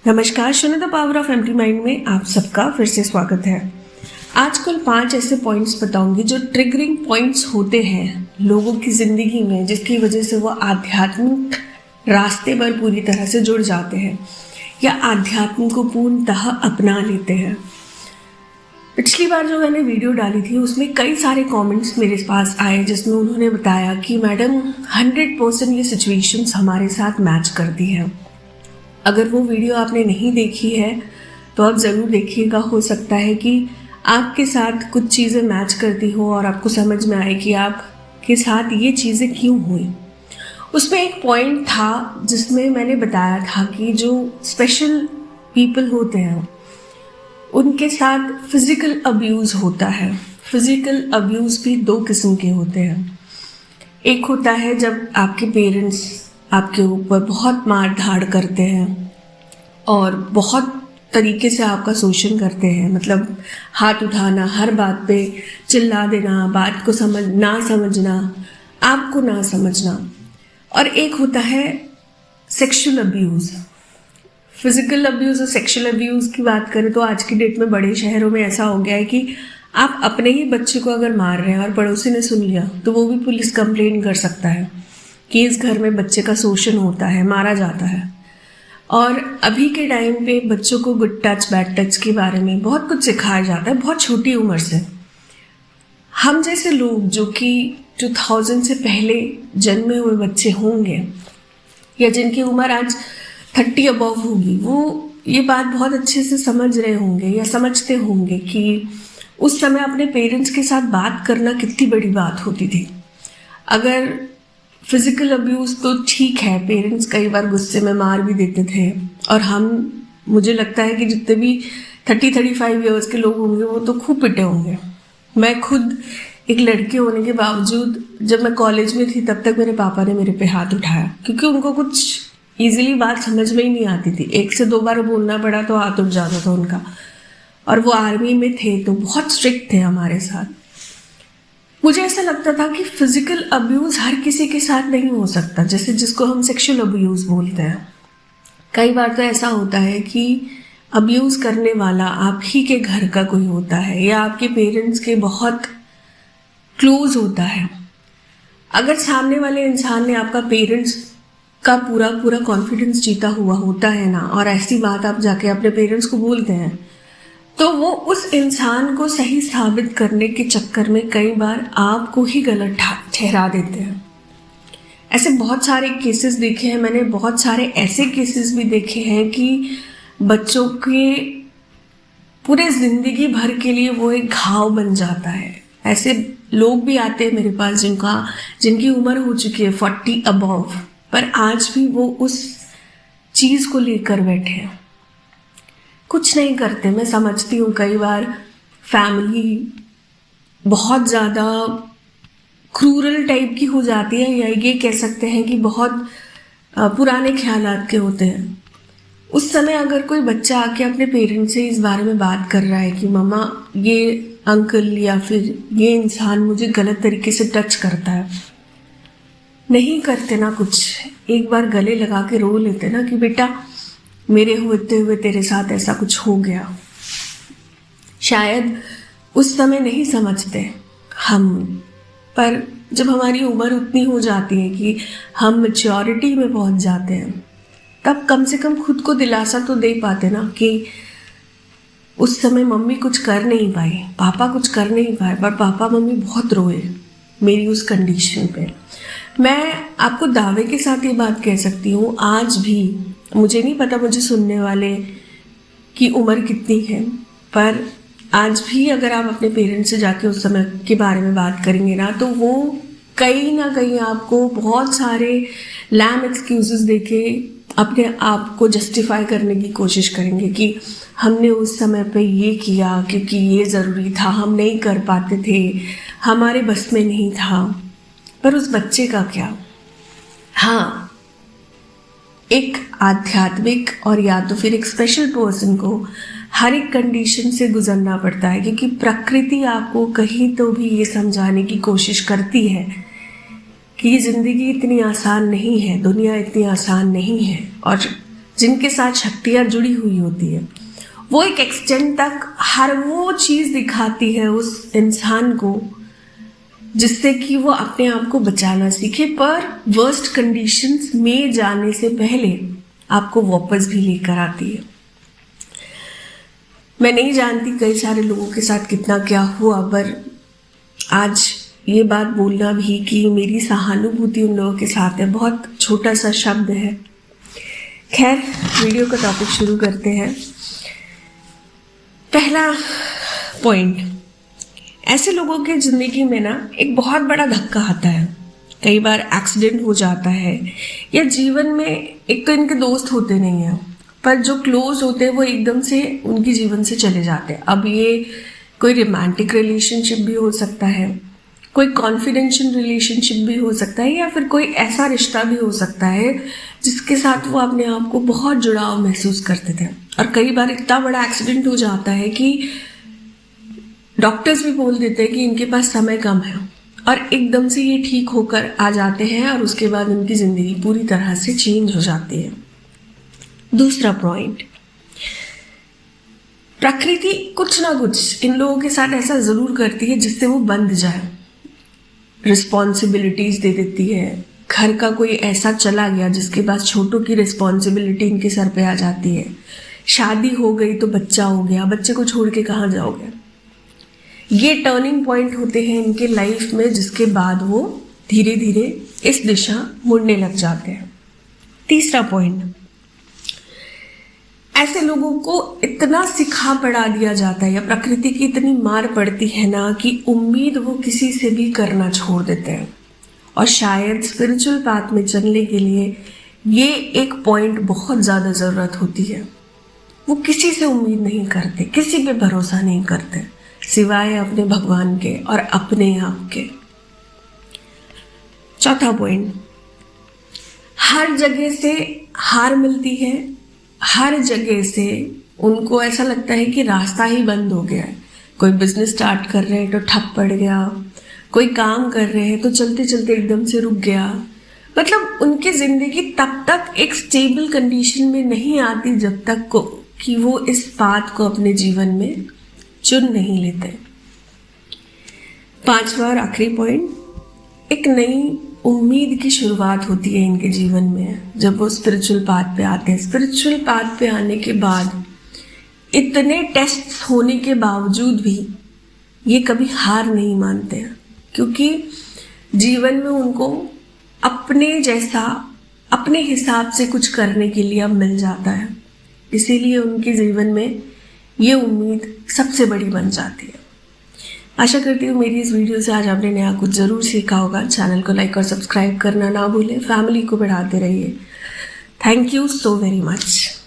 नमस्कार, सुनो the power of empty mind में आप सबका फिर से स्वागत है। आजकल 5 ऐसे पॉइंट्स बताऊंगी जो ट्रिगरिंग पॉइंट्स होते हैं लोगों की ज़िंदगी में, जिसकी वजह से वो आध्यात्मिक रास्ते पर पूरी तरह से जुड़ जाते हैं या आध्यात्म को पूर्णतः अपना लेते हैं। पिछली बार जो मैंने वीडियो डाली थी उसमें कई सारे कमेंट्स मेरे पास आए जिसमें उन्होंने बताया कि मैडम 100% ये सिचुएशंस हमारे साथ मैच करती हैं। अगर वो वीडियो आपने नहीं देखी है तो आप ज़रूर देखिएगा। हो सकता है कि आपके साथ कुछ चीज़ें मैच करती हो और आपको समझ में आए कि आपके साथ ये चीज़ें क्यों हुई। उसमें एक पॉइंट था जिसमें मैंने बताया था कि जो स्पेशल पीपल होते हैं उनके साथ फिज़िकल अब्यूज़ होता है। फिज़िकल अब्यूज़ भी 2 किस्म के होते हैं। एक होता है जब आपके पेरेंट्स आपके ऊपर बहुत मार धाड़ करते हैं और बहुत तरीके से आपका शोषण करते हैं, मतलब हाथ उठाना, हर बात पे चिल्ला देना, बात को ना समझना, आपको ना समझना। और एक होता है सेक्सुअल अब्यूज़। फिज़िकल अब्यूज़ और सेक्सुअल अब्यूज़ की बात करें तो आज की डेट में बड़े शहरों में ऐसा हो गया है कि आप अपने ही बच्चे को अगर मार रहे हैं और पड़ोसी ने सुन लिया तो वो भी पुलिस कंप्लेंट कर सकता है कि इस घर में बच्चे का शोषण होता है, मारा जाता है। और अभी के टाइम पे बच्चों को गुड टच बैड टच के बारे में बहुत कुछ सिखाया जाता है बहुत छोटी उम्र से। हम जैसे लोग जो कि 2000 से पहले जन्मे हुए बच्चे होंगे या जिनकी उम्र आज 30 अबव होगी, वो ये बात बहुत अच्छे से समझ रहे होंगे या समझते होंगे कि उस समय अपने पेरेंट्स के साथ बात करना कितनी बड़ी बात होती थी। अगर फिज़िकल अब्यूज़ तो ठीक है, पेरेंट्स कई बार गुस्से में मार भी देते थे और मुझे लगता है कि जितने भी 30-35 ईयर्स के लोग होंगे वो तो खूब पिटे होंगे। मैं खुद एक लड़की होने के बावजूद जब मैं कॉलेज में थी तब तक मेरे पापा ने मेरे पे हाथ उठाया क्योंकि उनको कुछ ईजिली बात समझ में ही नहीं आती थी। 1 से 2 बार बोलना पड़ा तो हाथ उठ जाता था उनका। और वो आर्मी में थे तो बहुत स्ट्रिक्ट थे हमारे साथ। मुझे ऐसा लगता था कि फिज़िकल अब्यूज़ हर किसी के साथ नहीं हो सकता, जैसे जिसको हम सेक्सुअल अब्यूज़ बोलते हैं। कई बार तो ऐसा होता है कि अब्यूज़ करने वाला आप ही के घर का कोई होता है या आपके पेरेंट्स के बहुत क्लोज होता है। अगर सामने वाले इंसान ने आपका पेरेंट्स का पूरा कॉन्फिडेंस जीता हुआ होता है ना, और ऐसी बात आप जाके अपने पेरेंट्स को बोलते हैं तो वो उस इंसान को सही साबित करने के चक्कर में कई बार आपको ही गलत ठहरा देते हैं। ऐसे बहुत सारे केसेस देखे हैं मैंने। बहुत सारे ऐसे केसेस भी देखे हैं कि बच्चों के पूरे ज़िंदगी भर के लिए वो एक घाव बन जाता है। ऐसे लोग भी आते हैं मेरे पास जिनकी उम्र हो चुकी है 40 अबव, पर आज भी वो उस चीज़ को लेकर बैठे हैं, कुछ नहीं करते। मैं समझती हूँ कई बार फैमिली बहुत ज़्यादा क्रूरल टाइप की हो जाती है या ये कह सकते हैं कि बहुत पुराने ख्यालात के होते हैं। उस समय अगर कोई बच्चा आके अपने पेरेंट्स से इस बारे में बात कर रहा है कि मम्मा ये अंकल या फिर ये इंसान मुझे गलत तरीके से टच करता है, नहीं करते ना कुछ, एक बार गले लगा के रो लेते ना कि बेटा मेरे होते हुए तेरे साथ ऐसा कुछ हो गया। शायद उस समय नहीं समझते हम, पर जब हमारी उम्र उतनी हो जाती है कि हम मैच्योरिटी में पहुंच जाते हैं तब कम से कम खुद को दिलासा तो दे पाते ना कि उस समय मम्मी कुछ कर नहीं पाई, पापा कुछ कर नहीं पाए, पर पापा मम्मी बहुत रोए मेरी उस कंडीशन पे। मैं आपको दावे के साथ ये बात कह सकती हूँ, आज भी मुझे नहीं पता मुझे सुनने वाले की उम्र कितनी है, पर आज भी अगर आप अपने पेरेंट्स से जाके उस समय के बारे में बात करेंगे ना तो वो कहीं ना कहीं आपको बहुत सारे लैम एक्सक्यूजेस देके अपने आप को जस्टिफाई करने की कोशिश करेंगे कि हमने उस समय पे ये किया क्योंकि ये ज़रूरी था, हम नहीं कर पाते थे, हमारे बस में नहीं था। पर उस बच्चे का क्या? हाँ, एक आध्यात्मिक और या तो फिर एक स्पेशल पर्सन को हर एक कंडीशन से गुजरना पड़ता है क्योंकि प्रकृति आपको कहीं तो भी ये समझाने की कोशिश करती है कि ये ज़िंदगी इतनी आसान नहीं है, दुनिया इतनी आसान नहीं है। और जिनके साथ शक्तियाँ जुड़ी हुई होती है, वो एक एक्सटेंड तक हर वो चीज़ दिखाती है उस इंसान को जिससे कि वो अपने आप को बचाना सीखे, पर वर्स्ट कंडीशंस में जाने से पहले आपको वापस भी लेकर आती है। मैं नहीं जानती कई सारे लोगों के साथ कितना क्या हुआ, पर आज ये बात बोलना भी कि मेरी सहानुभूति उन लोगों के साथ है, बहुत छोटा सा शब्द है। खैर, वीडियो का टॉपिक शुरू करते हैं। पहला पॉइंट, ऐसे लोगों के ज़िंदगी में ना एक बहुत बड़ा धक्का आता है। कई बार एक्सीडेंट हो जाता है, या जीवन में एक तो इनके दोस्त होते नहीं हैं, पर जो क्लोज होते हैं वो एकदम से उनके जीवन से चले जाते हैं। अब ये कोई रोमांटिक रिलेशनशिप भी हो सकता है, कोई कॉन्फिडेंशियल रिलेशनशिप भी हो सकता है, या फिर कोई ऐसा रिश्ता भी हो सकता है जिसके साथ वो अपने आप को बहुत जुड़ाव महसूस करते थे। और कई बार इतना बड़ा एक्सीडेंट हो जाता है कि डॉक्टर्स भी बोल देते हैं कि इनके पास समय कम है, और एकदम से ये ठीक होकर आ जाते हैं और उसके बाद उनकी ज़िंदगी पूरी तरह से चेंज हो जाती है। दूसरा पॉइंट, प्रकृति कुछ ना कुछ इन लोगों के साथ ऐसा ज़रूर करती है जिससे वो बंध जाए। रिस्पॉन्सिबिलिटीज़ दे देती है। घर का कोई ऐसा चला गया जिसके पास छोटों की रिस्पॉन्सिबिलिटी इनके सर पे आ जाती है। शादी हो गई तो बच्चा हो गया, बच्चे को छोड़ के कहाँ जाओगे। ये टर्निंग पॉइंट होते हैं इनके लाइफ में, जिसके बाद वो धीरे धीरे इस दिशा मुड़ने लग जाते हैं। तीसरा पॉइंट, ऐसे लोगों को इतना सिखा पढ़ा दिया जाता है या प्रकृति की इतनी मार पड़ती है ना कि उम्मीद वो किसी से भी करना छोड़ देते हैं। और शायद स्पिरिचुअल पाथ में चलने के लिए ये एक पॉइंट बहुत ज़्यादा ज़रूरत होती है। वो किसी से उम्मीद नहीं करते, किसी पे भरोसा नहीं करते सिवाय अपने भगवान के और अपने आप के। चौथा पॉइंट, हर जगह से हार मिलती है, हर जगह से उनको ऐसा लगता है कि रास्ता ही बंद हो गया है। कोई बिजनेस स्टार्ट कर रहे हैं तो ठप पड़ गया, कोई काम कर रहे हैं तो चलते चलते एकदम से रुक गया। मतलब उनकी ज़िंदगी तब तक एक स्टेबल कंडीशन में नहीं आती जब तक कि वो इस बात को अपने जीवन में चुन नहीं लेते। पांचवा और आखिरी पॉइंट, एक नई उम्मीद की शुरुआत होती है इनके जीवन में जब वो स्पिरिचुअल पाथ पे आते हैं। स्पिरिचुअल पाथ पे आने के बाद इतने टेस्ट्स होने के बावजूद भी ये कभी हार नहीं मानते हैं, क्योंकि जीवन में उनको अपने जैसा अपने हिसाब से कुछ करने के लिए अब मिल जाता है। इसीलिए उनके जीवन में ये उम्मीद सबसे बड़ी बन जाती है। आशा करती हूँ मेरी इस वीडियो से आज आपने नया कुछ ज़रूर सीखा होगा। चैनल को लाइक और सब्सक्राइब करना ना भूलें, फैमिली को बढ़ाते रहिए। Thank you so very much.